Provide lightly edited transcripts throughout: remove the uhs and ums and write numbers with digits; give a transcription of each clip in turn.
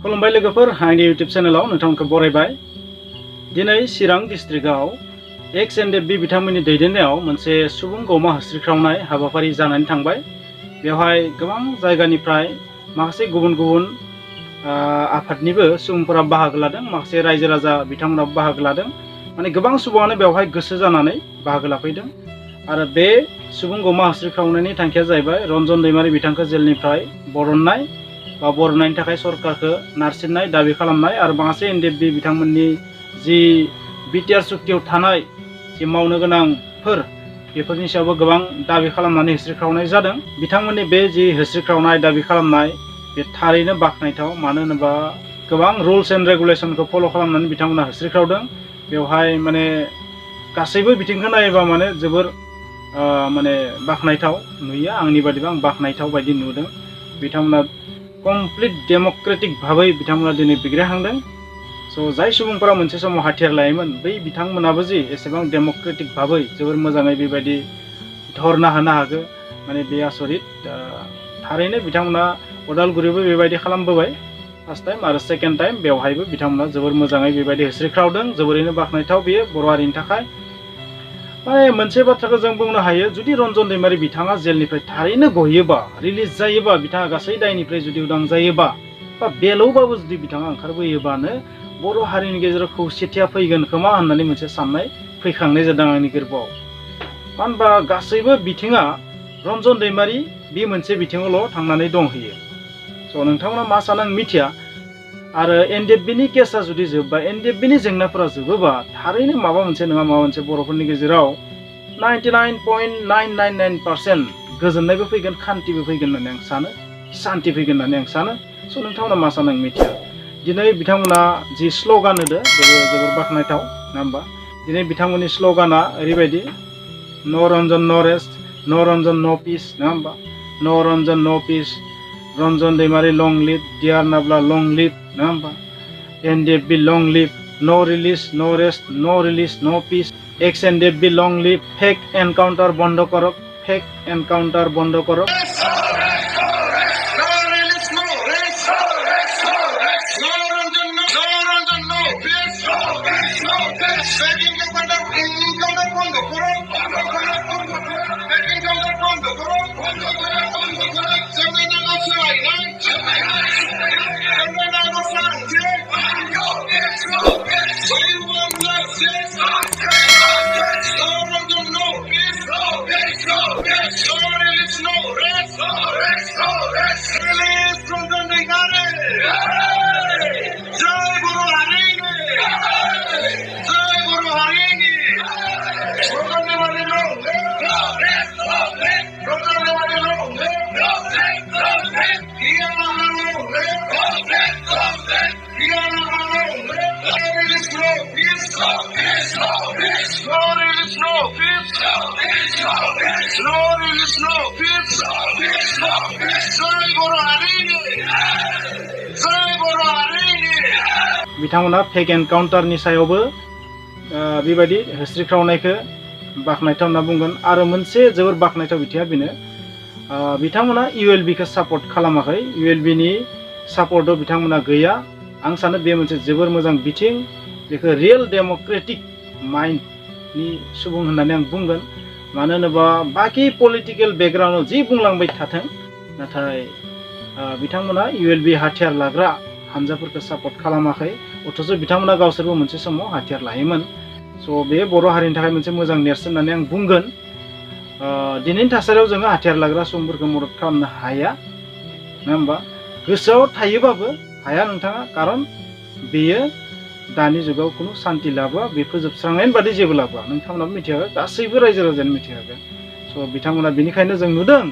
खुलुमबाय लोगोफोर, आंनि इउट्यूब चेनेलाव नोंथांमोनखौ बरायबाय। दिनै चिरां डिस्ट्रिक्टआव एक्स NDFB बिथांमोननि दैदेननायाव मोनसे सुबुं गौमा होस्रिख्रावनाय हाबाफारि जानानै थांबाय। बेवहाय गोबां जायगानिफ्राय माखासे गुबुन गुबुन आफादनिबो सुबुंफोरा बाहागो लादों, माखासे रायजो राजा बिथांमोनाबो बाहागो लादों। माने गोबां सुबुङानो बेवहाय गोसो जानानै बाहागो लाफैदों। आरो बे सुबुं गौमा होस्रिख्रावनायनि थांखिया जाहैबाय रनजन दैमारी बिथांखौ जेलनिफ्राय बरननाय बा बरननायनि थाखाय सरकारखौ नारसिननाय दाबि खालामनाय आरो माखासे NDFB बिथांमोननि जि बिटिआर सुक्तियाव थानाय जि मावनो गोनांफोर बेफोरनि सायावबो गोबां दाबि खालामनानै होस्रिख्रावनाय जादों। बिथांमोननि बे जि होस्रिख्रावनाय दाबि खालामनाय बे थारैनो बाख्नायथाव। मानो होनोबा गोबां रुल्स एन्ड रेगुलेसनखौ फल' खालामनानै बिथांमोना होस्रिख्रावदों। बेवहाय माने गासैबो बिथिंखौ नायोबा माने जोबोर माने बाख्नायथाव नुयो। आंनि बादिबा आं बाख्नायथाव बायदि नुदों। बिथांमोना कमप्लिट डेम'क्रेटिक भाबै बिथांमोना दिनै बिग्रायहांदों। स' जाय सुबुंफोरा मोनसे समाव हाथियार लायोमोन बै बिथांमोनाबो जि एसेबां डेम'क्रेटिक भाबै जोबोर मोजाङै बेबायदि धरना होनो हागो, माने बे आसरित। थारैनो बिथांमोना उदालगुरियावबो बेबायदि खालामबोबाय फार्स्ट टाइम आरो सेकेन्ड टाइम बेवहायबो बिथांमोना जोबोर मोजाङै बेबायदि होस्रिख्रावदों। जोबोरैनो बाख्नायथाव बेयो बर' हारिनि थाखाय। माने मोनसे बाथ्राखौ जों बुंनो हायो, जुदि रनजन दैमारी बिथाङा जेलनिफ्राय थारैनो गयोबा, रिलिज जायोबा, बिथाङा गासै दायनिफ्राय जुदि उदां जायोबा बा बेल'बाबो जुदि बिथाङा ओंखारबोयोबानो बर' हारिनि गेजेराव खौसेथिया फैगोन खोमा होननानै मोनसे साननाय फैखांनाय जादों आंनि गोरबोआव। मानो होनबा गासैबो बिथिङा रनजन दैमारी बे मोनसे बिथिङावल' थांनानै दंहैयो। स' नोंथांमोना मा सानो आं मिथिया। आरो NDFBनि केसा जुदि जोब्बा, NDFBनि जेंनाफोरा जोबोबा थारैनो माबा मोनसे नङा माबा मोनसे बर'फोरनि गेजेराव 99.999% गोजोननायबो फैगोन, खान्थिबो फैगोन होननानै आं सानो, शान्ति फैगोन होननानै आं सानो। स' नोंथांमोना मा सानो आं मिथिया। दिनै बिथांमोना जि स्ल'गान होदो बेबो जोबोर बाख्नायथाव, नङा होमबा? दिनै बिथांमोननि स्ल'गाना ओरैबायदि, न' रन्जन न' रेस्ट, न' रन्जन न' पिस, नङा होमबा? न' रन्जन न' पिस, रनजन दैमारी लं लिभ, डियार नाब्ला लं लिभ, नङा होमबा? NDFB लं लिभ, न' रिलिज न' रेस्ट, न' रिलिज न' पिस, एक्स NDFB लं लिभ, फेक एनकाउन्टार बन्द करक, फेक एनकाउन्टार बन्द करक। बिथांमोना फेक एनकाउन्टारनि सायावबो बेबायदि होस्रिख्रावनायखौ बाख्नायथाव होनना बुंगोन। आरो मोनसे जोबोर बाख्नायथाव बिथिङा बेनो, बिथांमोना ULBखौ सापर्ट खालामाखै। ULBनि सापर्टआव बिथांमोना गैया। आं सानो बे मोनसे जोबोर मोजां बिथिं। बेखौ रियेल डेम'क्रेटिक माइन्डनि सुबुं होननानै आं बुंगोन। मानो होनोबा बाखि पलिटिकेल बेकग्राउन्डआव जि बुंलांबाय थाथों, नाथाय बिथांमोना ULB हाथियार लाग्रा हानजाफोरखौ सापर्ट खालामाखै। अथ'स' बिथांमोना गावसोरबो मोनसे समाव हाथियार लायोमोन। स' बे बर' हारिनि थाखाय मोनसे मोजां नेरसोन होननानै आं बुंगोन। दिनैनि थासारियाव जोङो हाथियार लाग्रा सुबुंफोरखौ मदद खालामनो हाया, नङा होमबा? गोसोआव थायोबाबो हाया नोंथाङा, खारन बेयो दानि जुगाव खुनु शान्ति लाबोआ, बे फोजोबस्रांनायनि बादि जेबो लाबोआ। नोंथांमोनाबो मिथिखागोन, गासैबो रायजो राजायानो मिथिखागोन। स' बिथांमोना बेनिखायनो जों नुदों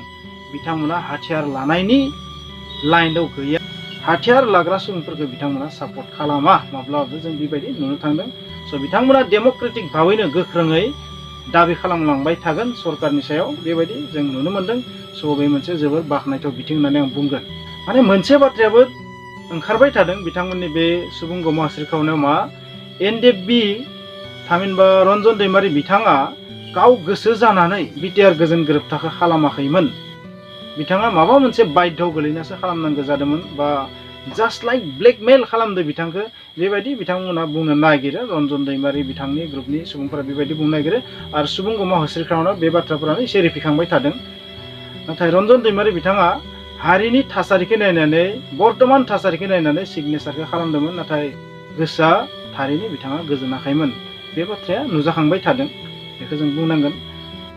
बिथांमोना हाथियार लानायनि लाइनआव गैया। हाथियार लाग्रा सुबुंफोरखौ बिथांमोना सापर्ट खालामा, माब्लाबाबो जों बेबायदि नुनो थांदों। स' बिथांमोना डेम'क्रेटिक भाबैनो गोख्रोङै दाबि खालामलांबाय थागोन सरकारनि सायाव, बेबायदि जों नुनो मोनदों। स' बे मोनसे जोबोर बाख्नायथाव बिथिं होननानै आं बुंगोन। माने मोनसे बाथ्रायाबो ओंखारबाय थादों बिथांमोननि बे सुबुं गौमा होस्रिख्रावनायाव, मा NDFB थामहिनबा रनजन दैमारी बिथाङा गाव गोसो जानानै बिटिआर गोजोन गोरोबथाखौ खालामाखैमोन। बिथाङा माबा मोनसे बाध्य गोलैनासो खालामनांगौ जादोंमोन, बा जास्ट लाइक ब्लेकमेल खालामदो बिथांखौ बेबायदि बिथांमोना बुंनो नागिरो रन्जन दैमारि बिथांनि ग्रुपनि सुबुंफोरा बेबायदि बुंनो नागिरो आरो सुबुं गमा होस्रिख्रावना बे बाथ्राफोरानो एसे रिफिखांबाय थादों नाथाय रन्जन दैमारि बिथाङा हारिनि थासारिखौ नायनानै बर्तमान थासारिखौ नायनानै सिगनेचारखौ खालामदोंमोन नाथाय गोसोआ थारैनो बिथाङा गोजोनाखैमोन बे बाथ्राया नुजाखांबाय थादों बेखौ जों बुंनांगोन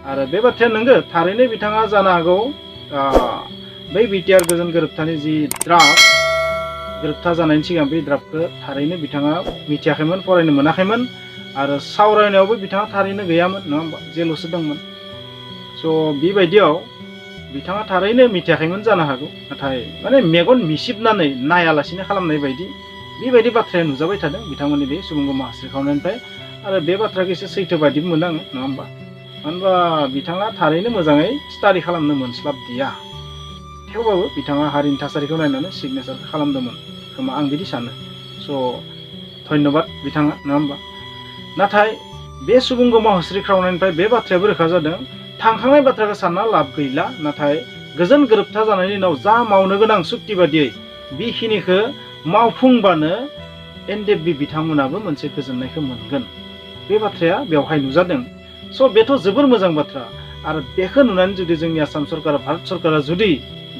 आरो बे बाथ्राया नंगौ थारैनो बिथाङा जानो हागौ बै बिटिआर गोजोन गोरोबथानि जि ड्राफ्ट गोरोबथा जानायनि सिगां बे ड्राफ्टखौ थारैनो बिथाङा मिथियाखैमोन फरायनो मोनाखैमोन आरो सावरायनायावबो बिथाङा थारैनो गैयामोन नङा होमबा जेल'सो दंमोन स' बेबायदियाव बिथाङा थारैनो मिथियाखैमोन जानो हागौ नाथाय माने मेगन मिसिबनानै नायालासिनो खालामनाय बायदि बेबायदि बाथ्राया नुजाबाय थादों बिथांमोननि बे सुबुं गमा होस्रिखावनायनिफ्राय आरो बे बाथ्राखौ एसे सैथो बायदिबो मोनो आङो नङा होमबा मानो होनबा बिथाङा थारैनो मोजाङै स्टाडि खालामनो मोनस्लाबदिया थेवबाबो बिथाङा हारिनि थासारिखौ नायनानै सिगनेचार खालामदोंमोन खोमा आं बिदि सानो स' धन्यबाद बिथाङा नङा होमबा नाथाय बे सुबुं गमा होस्रिख्रावनायनिफ्राय बे बाथ्रायाबो रोखा जादों थांखांनाय बाथ्राखौ सानना लाब गैला नाथाय गोजोन गोरोबथा जानायनि उनाव जा मावनो गोनां सुक्ति बादियै बेखिनिखौ मावफुंबानो एनडिएफबि बिथांमोनाबो मोनसे गोजोननायखौ मोनगोन बे बाथ्राया बेवहाय नुजादों स' बेथ' जोबोर मोजां बाथ्रा आरो बेखौ नुनानै जुदि जोंनि आसाम सरकारा भारत सरकारा जुदि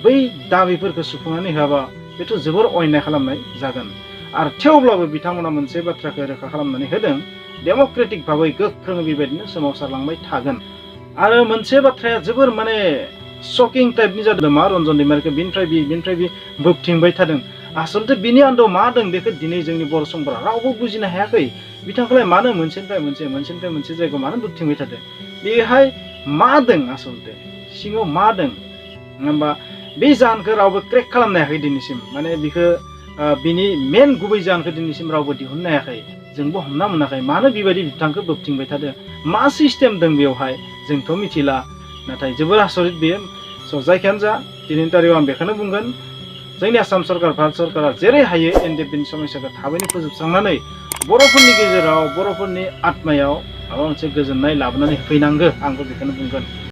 बै दाबिफोरखौ सुफुंनानै होआबा बेथ' जोबोर अयनाय खालामनाय जागोन आरो थेवब्लाबो बिथांमोना मोनसे बाथ्राखौ रोखा खालामनानै होदों डेम'क्रेटिक भाबै गोख्रोङै बेबायदिनो सोमावसारलांबाय थागोन आरो मोनसे बाथ्राया जोबोर माने शकिं टाइपनि जादों मा रन्जन दैमारिखौ बिनिफ्राय बि बोबथिंबाय थादों आसलथे बिनि आन्दोआव मा दं बेखौ दिनै जोंनि बर' सुबुंफोरा रावबो बुजिनो हायाखै बिथांखौलाय मानो मोनसेनिफ्राय मोनसे जायगायाव मानो बोबथिंबाय थादों बेहाय मा दं आसलथे सिङाव मा दं नङा होमबा बे जाहोनखौ रावबो क्रेक खालामनो हायाखै दिनैसिम माने बिखौ बिनि मेन गुबै जाहोनखौ दिनैसिम रावबो दिहुननो हायाखै जोंबो हमना मोनाखै मानो बेबायदि बिथांखौ बोबथिंबाय थादों मा सिस्टेम दं बेवहाय जोंथ' मिथिला नाथाय जोबोर आसरित बेयो स' जायखियानो जा दिनैनि तारिखआव आं बेखौनो बुंगोन जोंनि आसाम सरकार भारत सरकारा जेरै हायो एनडिएफबिनि समस्याखौ थाबैनो फोजोबस्रांनानै बर'फोरनि गेजेराव बर'फोरनि आत्मायाव माबा मोनसे गोजोननाय लाबोनानै होफैनांगौ आंबो बेखौनो बुंगोन